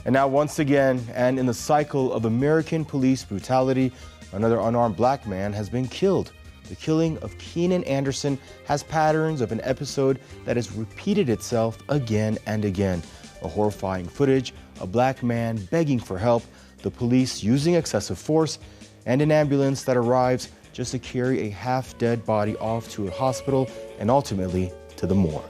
And now once again, and in the cycle of American police brutality, another unarmed black man has been killed. The killing of Keenan Anderson has patterns of an episode that has repeated itself again and again. A horrifying footage, a black man begging for help, the police using excessive force, and an ambulance that arrives just to carry a half-dead body off to a hospital and ultimately to the morgue.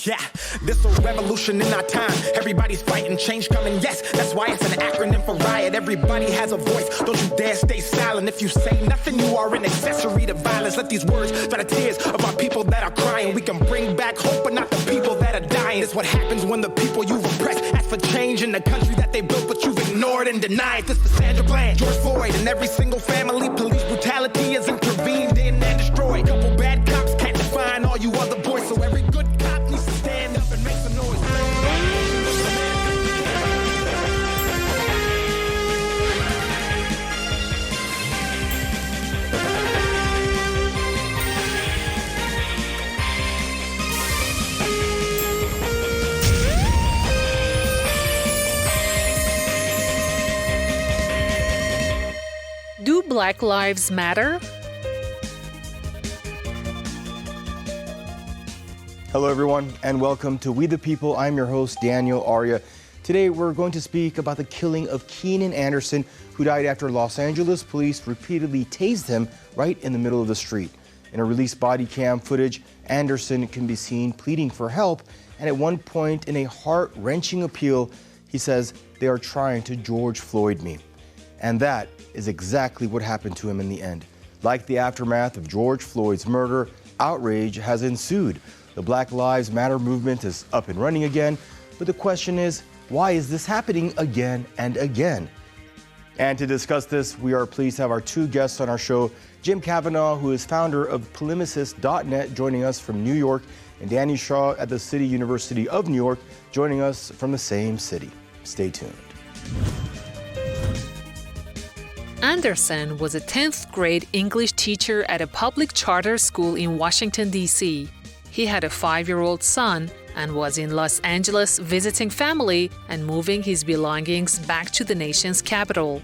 Yeah, this a revolution in our time. Everybody's fighting, change coming, yes. That's why it's an acronym for riot. Everybody has a voice, don't you dare stay silent. If you say nothing, you are an accessory to violence. Let these words dry the tears of our people that are crying. We can bring back hope, but not the people that are dying. It's what happens when the people you've oppressed ask for change in the country that they built, but you've ignored and denied. This is Sandra Bland, George Floyd, and every single family. Police brutality is intervened in and destroyed. Couple bad cops can't define all you other boys, so every good cop needs to stand up and make some noise. Do Black Lives Matter? Hello, everyone, and welcome to We the People. I'm your host, Daniel Arya. Today, we're going to speak about the killing of Keenan Anderson, who died after Los Angeles police repeatedly tased him right in the middle of the street. In a released body cam footage, Anderson can be seen pleading for help, and at one point in a heart-wrenching appeal, he says, "They are trying to George Floyd me." And that is exactly what happened to him in the end. Like the aftermath of George Floyd's murder, outrage has ensued. The Black Lives Matter movement is up and running again, but the question is, why is this happening again and again? And to discuss this, we are pleased to have our two guests on our show, Jim Kavanaugh, who is founder of polemicist.net, joining us from New York, and Danny Shaw at the City University of New York, joining us from the same city. Stay tuned. Anderson was a 10th grade English teacher at a public charter school in Washington, D.C. He had a 5-year-old son and was in Los Angeles visiting family and moving his belongings back to the nation's capital.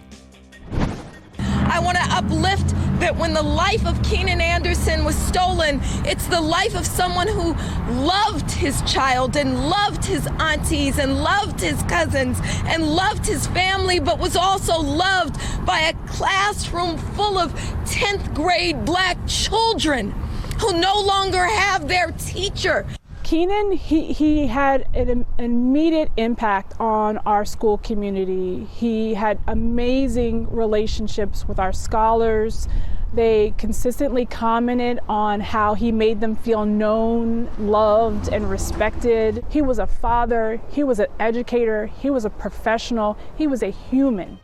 I want to uplift that when the life of Keenan Anderson was stolen, it's the life of someone who loved his child and loved his aunties and loved his cousins and loved his family, but was also loved by a classroom full of 10th grade black children who no longer have their teacher. Keenan, he had an immediate impact on our school community. He had amazing relationships with our scholars. They consistently commented on how he made them feel known, loved, and respected. He was a father, he was an educator, he was a professional, he was a human.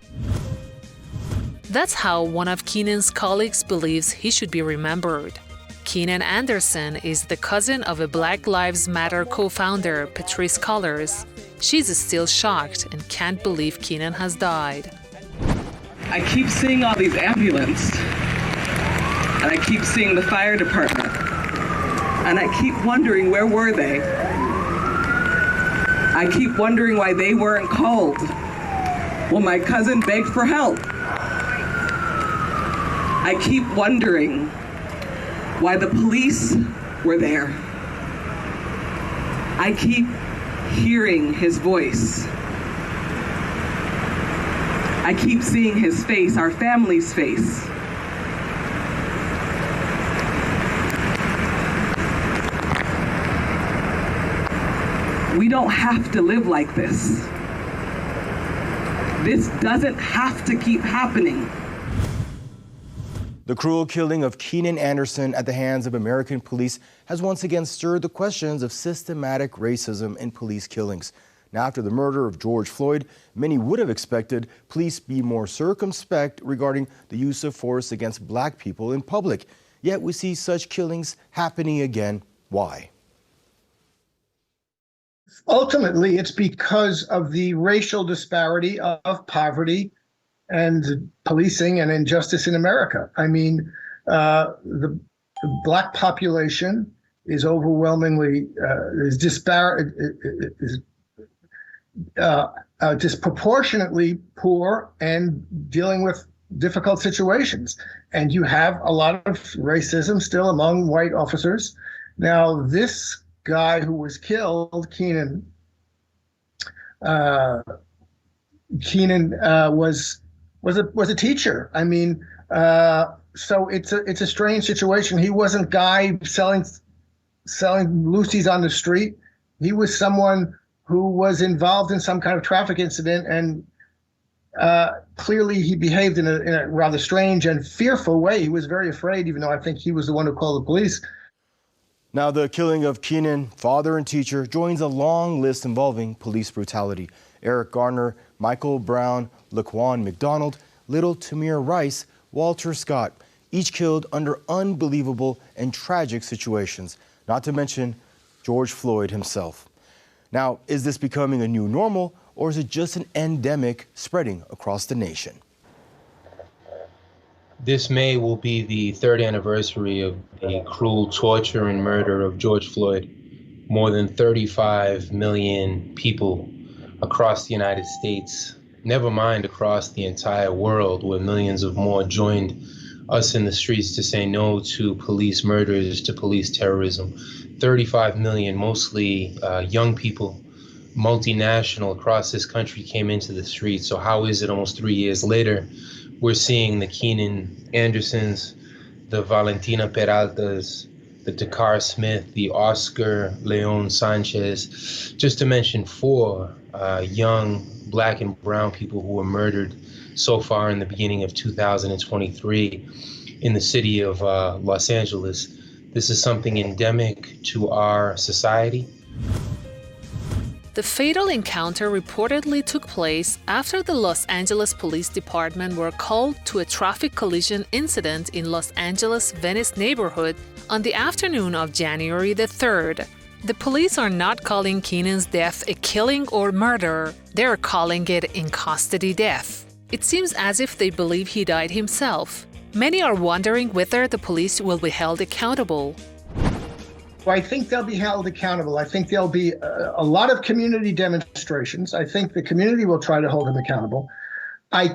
That's how one of Keenan's colleagues believes he should be remembered. Keenan Anderson is the cousin of a Black Lives Matter co-founder, Patrice Cullors. She's still shocked and can't believe Keenan has died. I keep seeing all these ambulances, and I keep seeing the fire department, and I keep wondering, where were they? I keep wondering why they weren't called. Well, my cousin begged for help. I keep wondering why the police were there. I keep hearing his voice. I keep seeing his face, our family's face. We don't have to live like this. This doesn't have to keep happening. The cruel killing of Keenan Anderson at the hands of American police has once again stirred the questions of systematic racism in police killings. Now, after the murder of George Floyd, many would have expected police be more circumspect regarding the use of force against black people in public. Yet we see such killings happening again. Why? Ultimately, it's because of the racial disparity of poverty and policing and injustice in America. I mean, the Black population is overwhelmingly is disparate, is disproportionately poor and dealing with difficult situations. And you have a lot of racism still among white officers. Now, this guy who was killed, Keenan, was a teacher. I mean, so it's a strange situation. He wasn't guy selling loosies on the street. He was someone who was involved in some kind of traffic incident, and clearly he behaved in a rather strange and fearful way. He was very afraid, even though I think he was the one who called the police. Now, the killing of Keenan, father and teacher, joins a long list involving police brutality. Eric Garner, Michael Brown, Laquan McDonald, Little Tamir Rice, Walter Scott, each killed under unbelievable and tragic situations, not to mention George Floyd himself. Now, is this becoming a new normal, or is it just an endemic spreading across the nation? This May will be the third anniversary of the cruel torture and murder of George Floyd. More than 35 million people across the United States, never mind across the entire world, where millions of more joined us in the streets to say no to police murders, to police terrorism. 35 million, mostly young people, multinational across this country, came into the streets. So how is it almost 3 years later, we're seeing the Keenan Andersons, the Valentina Peraltas, the Dakar Smith, the Oscar Leon Sanchez, just to mention four young Black and brown people who were murdered so far in the beginning of 2023 in the city of Los Angeles. This is something endemic to our society. The fatal encounter reportedly took place after the Los Angeles Police Department were called to a traffic collision incident in Los Angeles' Venice neighborhood on the afternoon of January the 3rd. The police are not calling Keenan's death a killing or murder. They're calling it in custody death. It seems as if they believe he died himself. Many are wondering whether the police will be held accountable. I think they'll be held accountable. I think there'll be a lot of community demonstrations. I think the community will try to hold him accountable. I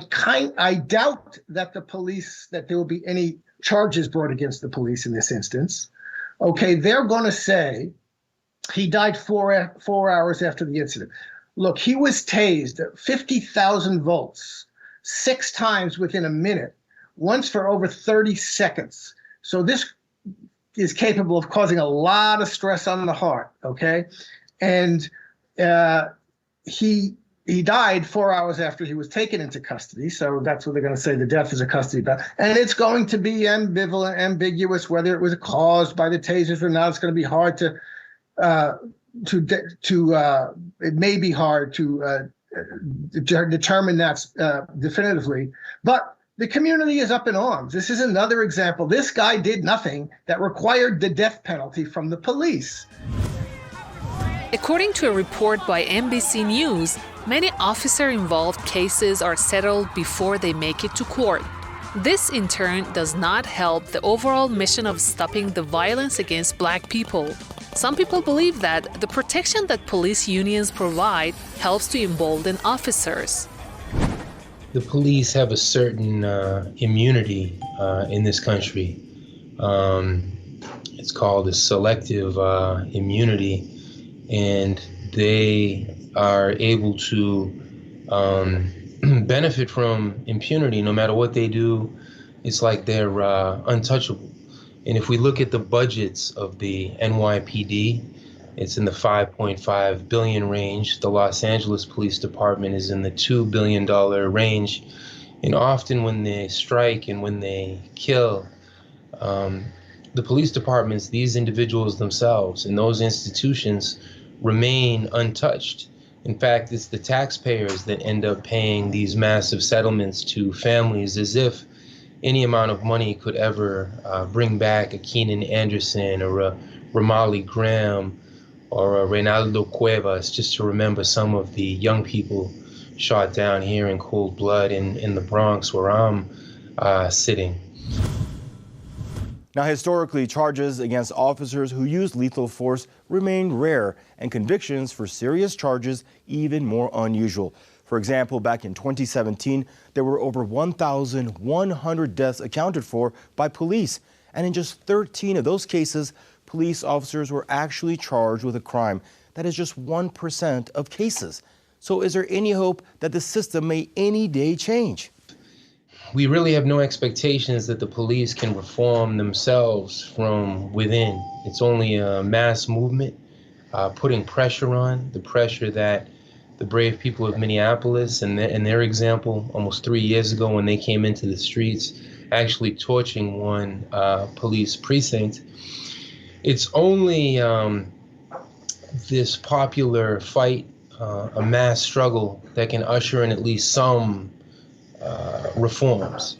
doubt that there will be any charges brought against the police in this instance. Okay, they're going to say he died 4 hours after the incident. Look, he was tased at 50,000 volts 6 times within a minute, once for over 30 seconds. So this is capable of causing a lot of stress on the heart, okay? And he died 4 hours after he was taken into custody, so that's what they're going to say, the death is a custody battle. And it's going to be ambiguous whether it was caused by the tasers or not. It's going to be hard it may be hard to determine that definitively, but the community is up in arms. This is another example. This guy did nothing that required the death penalty from the police. According to a report by NBC News, many officer-involved cases are settled before they make it to court. This, in turn, does not help the overall mission of stopping the violence against Black people. Some people believe that the protection that police unions provide helps to embolden officers. The police have a certain immunity in this country. It's called a selective immunity, and they are able to benefit from impunity no matter what they do. It's like they're untouchable. And if we look at the budgets of the NYPD, it's in the $5.5 billion range. The Los Angeles Police Department is in the $2 billion range. And often when they strike and when they kill, the police departments, these individuals themselves and those institutions remain untouched. In fact, it's the taxpayers that end up paying these massive settlements to families, as if any amount of money could ever bring back a Keenan Anderson or a Ramali Graham or Reynaldo Cuevas, just to remember some of the young people shot down here in cold blood in the Bronx, where I'm sitting. Now, historically, charges against officers who use lethal force remain rare, and convictions for serious charges even more unusual. For example, back in 2017, there were over 1,100 deaths accounted for by police. And in just 13 of those cases, police officers were actually charged with a crime. That is just 1% of cases. So is there any hope that the system may any day change? We really have no expectations that the police can reform themselves from within. It's only a mass movement, putting pressure on, the pressure that the brave people of Minneapolis and their example almost 3 years ago when they came into the streets, actually torching one police precinct. It's only this popular fight, a mass struggle that can usher in at least some reforms.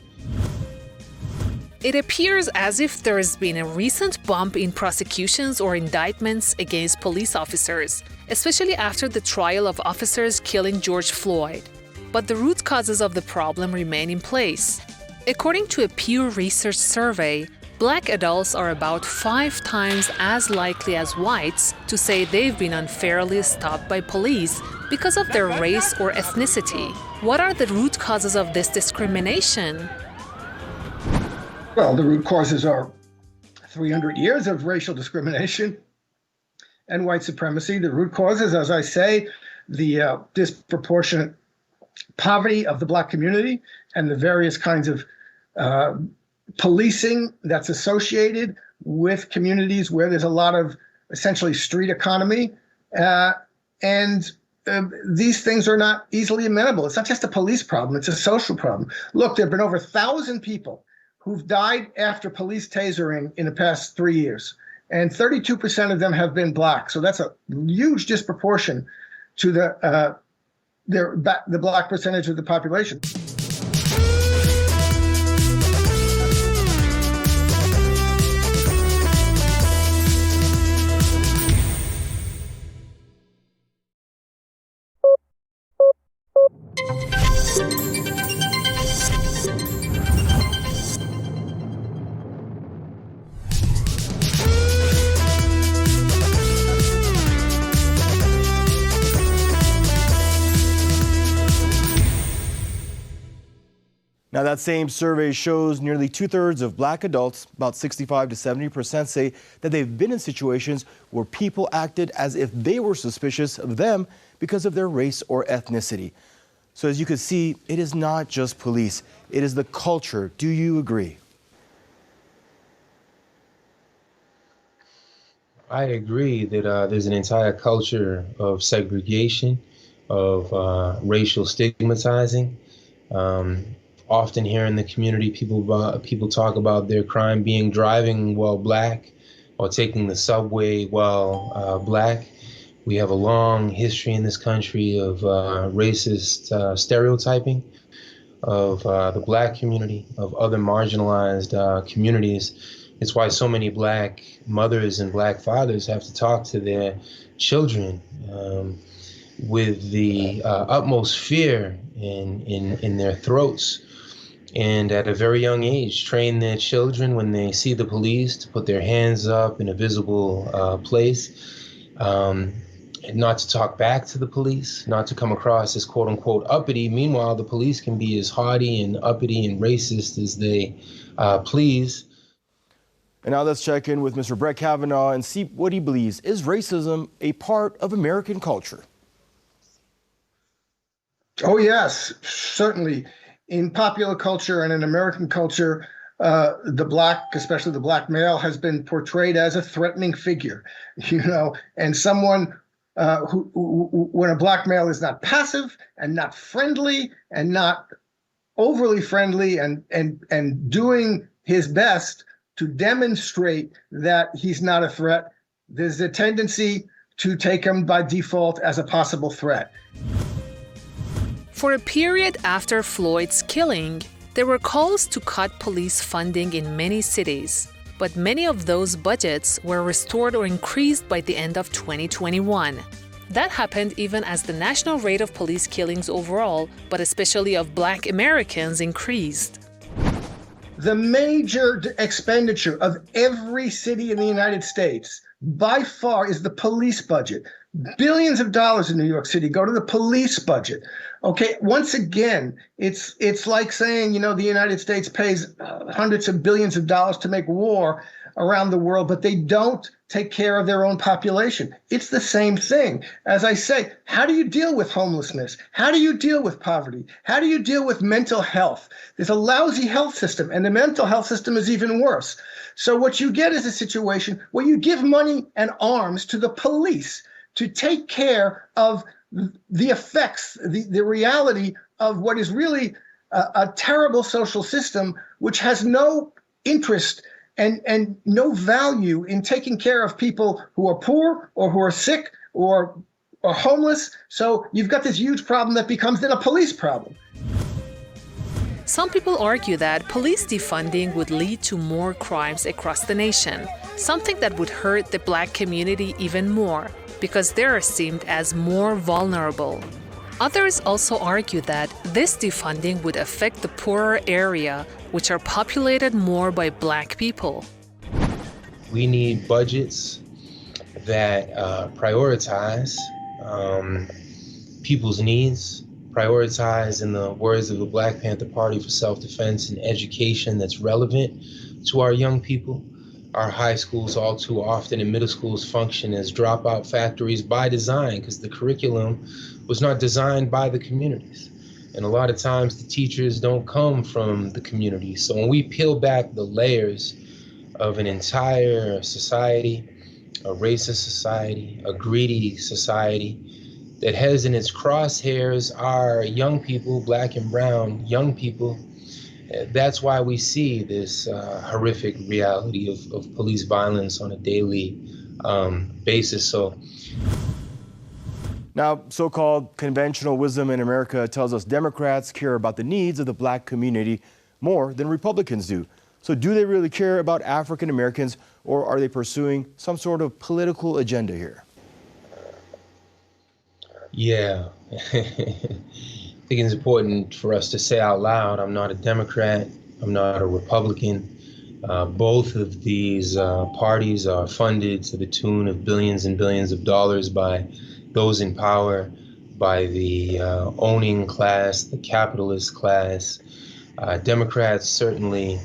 It appears as if there has been a recent bump in prosecutions or indictments against police officers, especially after the trial of officers killing George Floyd. But the root causes of the problem remain in place. According to a Pew Research survey, Black adults are about 5 times as likely as whites to say they've been unfairly stopped by police because of their race or ethnicity. What are the root causes of this discrimination? Well, the root causes are 300 years of racial discrimination and white supremacy. The root causes, as I say, the disproportionate poverty of the Black community and the various kinds of policing that's associated with communities where there's a lot of essentially street economy. These things are not easily amenable. It's not just a police problem, it's a social problem. Look, there have been over 1,000 people who've died after police tasering in the past 3 years, and 32% of them have been Black. So that's a huge disproportion to the Black percentage of the population. Now, that same survey shows nearly 2/3 of Black adults, about 65 to 70%, say that they've been in situations where people acted as if they were suspicious of them because of their race or ethnicity. So as you can see, it is not just police, it is the culture. Do you agree? I agree that there's an entire culture of segregation, of racial stigmatizing. Often here in the community, people talk about their crime being driving while Black or taking the subway while Black. We have a long history in this country of racist stereotyping of the Black community, of other marginalized communities. It's why so many Black mothers and Black fathers have to talk to their children with the utmost fear in their throats. And at a very young age, train their children when they see the police to put their hands up in a visible place, not to talk back to the police, not to come across as quote unquote uppity. Meanwhile, the police can be as haughty and uppity and racist as they please. And now let's check in with Mr. Brett Kavanaugh and see what he believes. Is racism a part of American culture? Oh, yes, certainly. In popular culture and in American culture, the Black, especially the Black male, has been portrayed as a threatening figure, and someone who, when a Black male is not passive and not friendly and not overly friendly and doing his best to demonstrate that he's not a threat, there's a tendency to take him by default as a possible threat. For a period after Floyd's killing, there were calls to cut police funding in many cities. but many of those budgets were restored or increased by the end of 2021. That happened even as the national rate of police killings overall, but especially of Black Americans, increased. The major expenditure of every city in the United States, by far, is the police budget. Billions of dollars in New York City go to the police budget. Okay, once again, it's like saying, the United States pays hundreds of billions of dollars to make war around the world, but they don't take care of their own population. It's the same thing. As I say, how do you deal with homelessness? How do you deal with poverty? How do you deal with mental health? There's a lousy health system, and the mental health system is even worse. So what you get is a situation where you give money and arms to the police to take care of the effects, the reality of what is really a terrible social system, which has no interest and no value in taking care of people who are poor or who are sick or homeless. So you've got this huge problem that becomes then a police problem. Some people argue that police defunding would lead to more crimes across the nation, something that would hurt the Black community even more because they're esteemed as more vulnerable. Others also argue that this defunding would affect the poorer area, which are populated more by Black people. We need budgets that prioritize people's needs, prioritize, in the words of the Black Panther Party, for self-defense and education that's relevant to our young people. Our high schools all too often and middle schools function as dropout factories by design because the curriculum was not designed by the communities. And a lot of times the teachers don't come from the community. So when we peel back the layers of an entire society, a racist society, a greedy society that has in its crosshairs our young people, Black and brown young people, that's why we see this horrific reality of police violence on a daily basis. So, now, so-called conventional wisdom in America tells us Democrats care about the needs of the Black community more than Republicans do. So do they really care about African Americans, or are they pursuing some sort of political agenda here? Yeah. I think it's important for us to say out loud, I'm not a Democrat, I'm not a Republican. Both of these parties are funded to the tune of billions and billions of dollars by those in power, by the owning class, the capitalist class. Democrats certainly,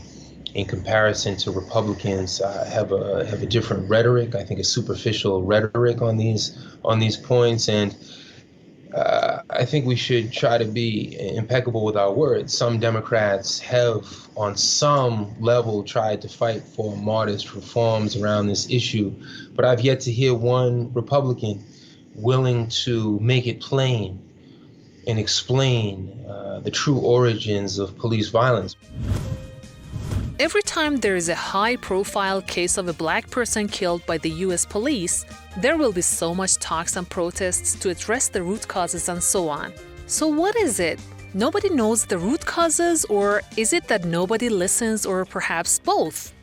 in comparison to Republicans, have a different rhetoric. I think a superficial rhetoric on these points, and I think we should try to be impeccable with our words. Some Democrats have, on some level, tried to fight for modest reforms around this issue, but I've yet to hear one Republican willing to make it plain and explain the true origins of police violence. Every time there is a high-profile case of a Black person killed by the U.S. police, there will be so much talks and protests to address the root causes and so on. So what is it? Nobody knows the root causes, or is it that nobody listens, or perhaps both?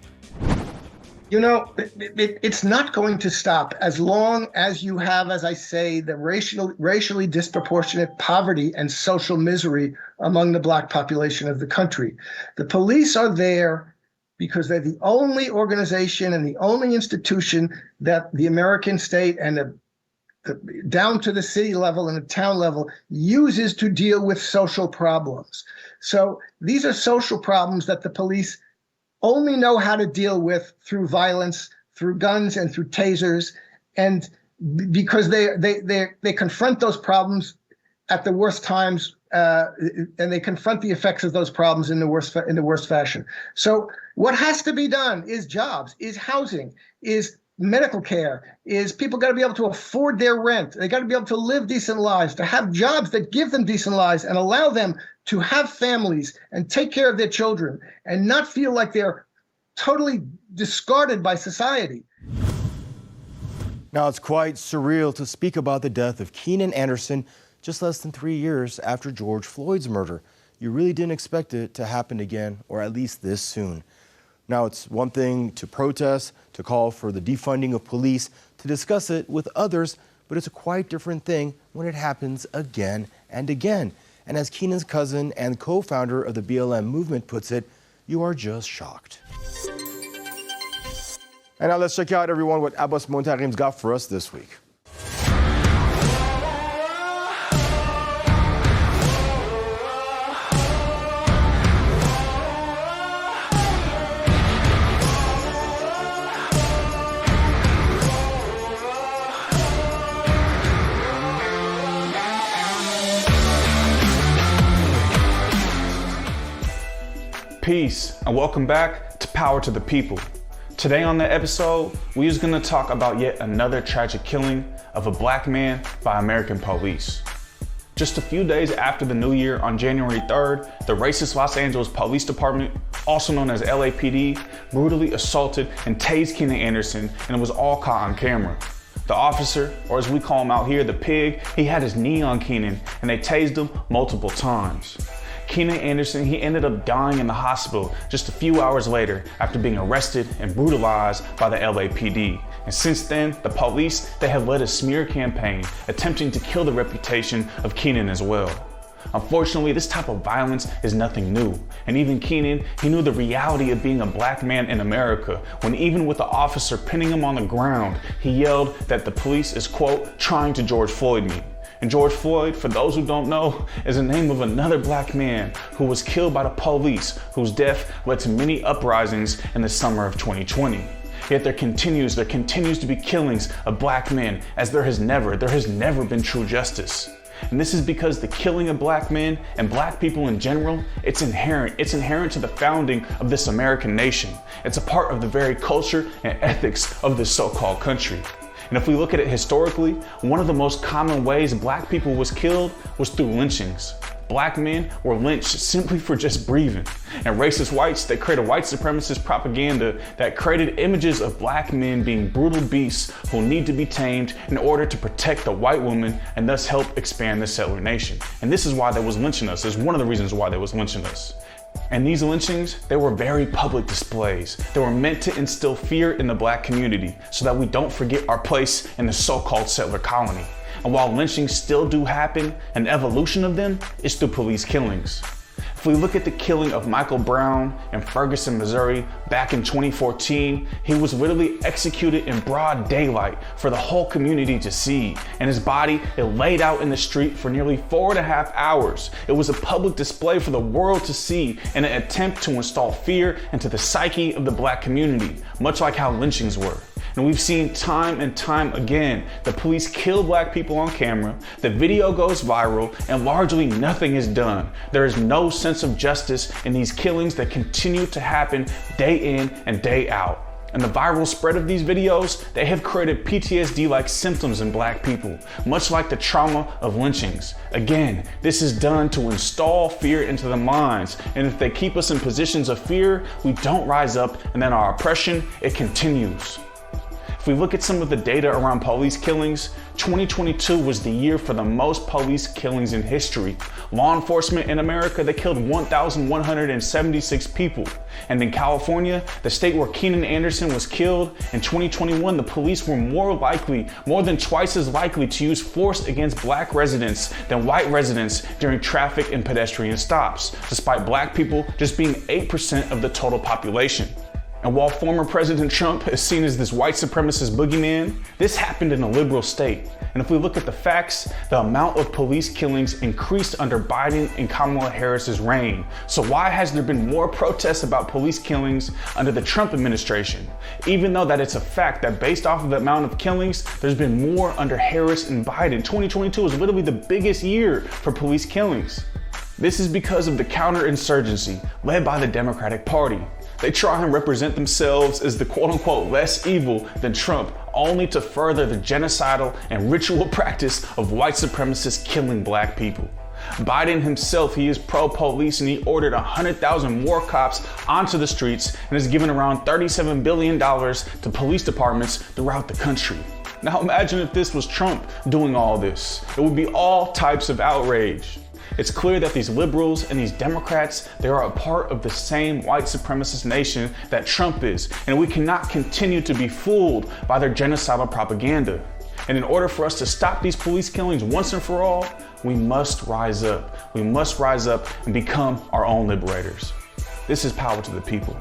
It's not going to stop as long as you have, as I say, the racially disproportionate poverty and social misery among the Black population of the country. The police are there because they're the only organization and the only institution that the American state and down to the city level and the town level uses to deal with social problems. So these are social problems that the police only know how to deal with through violence, through guns and through tasers, and because they confront those problems at the worst times, and they confront the effects of those problems in the worst fashion. So what has to be done is jobs, is housing, is medical care, is people got to be able to afford their rent. They got to be able to live decent lives, to have jobs that give them decent lives and allow them to have families and take care of their children and not feel like they're totally discarded by society. Now, it's quite surreal to speak about the death of Keenan Anderson just less than 3 years after George Floyd's murder. You really didn't expect it to happen again, or at least this soon. Now, it's one thing to protest, to call for the defunding of police, to discuss it with others, but it's a quite different thing when it happens again and again. And as Keenan's cousin and co-founder of the BLM movement puts it, you are just shocked. And now let's check out, everyone, what Abbas Montarim's got for us this week. Peace and welcome back to Power to the People. Today on the episode, we're just gonna talk about yet another tragic killing of a black man by American police. Just a few days after the new year, on January 3rd, the racist Los Angeles Police Department, also known as LAPD, brutally assaulted and tased Keenan Anderson, and it was all caught on camera. The officer, or as we call him out here, the pig, he had his knee on Keenan and they tased him multiple times. Keenan Anderson, he ended up dying in the hospital just a few hours later after being arrested and brutalized by the LAPD. And since then, the police, they have led a smear campaign attempting to kill the reputation of Keenan as well. Unfortunately, this type of violence is nothing new. And even Keenan, he knew the reality of being a black man in America when even with the officer pinning him on the ground, he yelled that the police is, quote, trying to George Floyd me. And George Floyd, for those who don't know, is the name of another black man who was killed by the police, whose death led to many uprisings in the summer of 2020. Yet there continues to be killings of black men as there has never been true justice. And this is because the killing of black men and black people in general, it's inherent to the founding of this American nation. It's a part of the very culture and ethics of this so-called country. And if we look at it historically, one of the most common ways black people was killed was through lynchings. Black men were lynched simply for just breathing. And racist whites, they created white supremacist propaganda that created images of black men being brutal beasts who need to be tamed in order to protect the white woman and thus help expand the settler nation. And this is why they was lynching us. It's one of the reasons why they was lynching us. And these lynchings, they were very public displays. They were meant to instill fear in the black community so that we don't forget our place in the so-called settler colony. And while lynchings still do happen, an evolution of them is through police killings. If we look at the killing of Michael Brown in Ferguson, Missouri, back in 2014, he was literally executed in broad daylight for the whole community to see. And his body, it laid out in the street for nearly 4.5 hours. It was a public display for the world to see in an attempt to install fear into the psyche of the black community, much like how lynchings were. And we've seen time and time again, the police kill black people on camera, the video goes viral, and largely nothing is done. There is no sense of justice in these killings that continue to happen day in and day out. And the viral spread of these videos, they have created PTSD-like symptoms in black people, much like the trauma of lynchings. Again, this is done to install fear into the minds. And if they keep us in positions of fear, we don't rise up, and then our oppression, it continues. If we look at some of the data around police killings, 2022 was the year for the most police killings in history. Law enforcement in America, they killed 1,176 people. And in California, the state where Keenan Anderson was killed, in 2021, the police were more than twice as likely to use force against black residents than white residents during traffic and pedestrian stops, despite black people just being 8% of the total population. And while former President Trump is seen as this white supremacist boogeyman, this happened in a liberal state. And if we look at the facts, the amount of police killings increased under Biden and Kamala Harris's reign. So why has there been more protests about police killings under the Trump administration? Even though that it's a fact that based off of the amount of killings, there's been more under Harris and Biden. 2022 was literally the biggest year for police killings. This is because of the counterinsurgency led by the Democratic Party. They try and represent themselves as the quote-unquote less evil than Trump, only to further the genocidal and ritual practice of white supremacists killing black people. Biden himself, he is pro-police, and he ordered 100,000 more cops onto the streets and has given around $37 billion to police departments throughout the country. Now imagine if this was Trump doing all this. It would be all types of outrage. It's clear that these liberals and these Democrats, they are a part of the same white supremacist nation that Trump is, and we cannot continue to be fooled by their genocidal propaganda. And in order for us to stop these police killings once and for all, we must rise up. We must rise up and become our own liberators. This is Power to the People.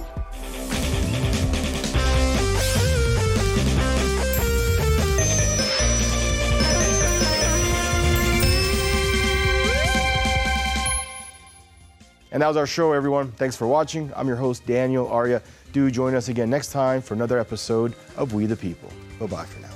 And that was our show, everyone. Thanks for watching. I'm your host, Daniel Arya. Do join us again next time for another episode of We the People. Bye-bye for now.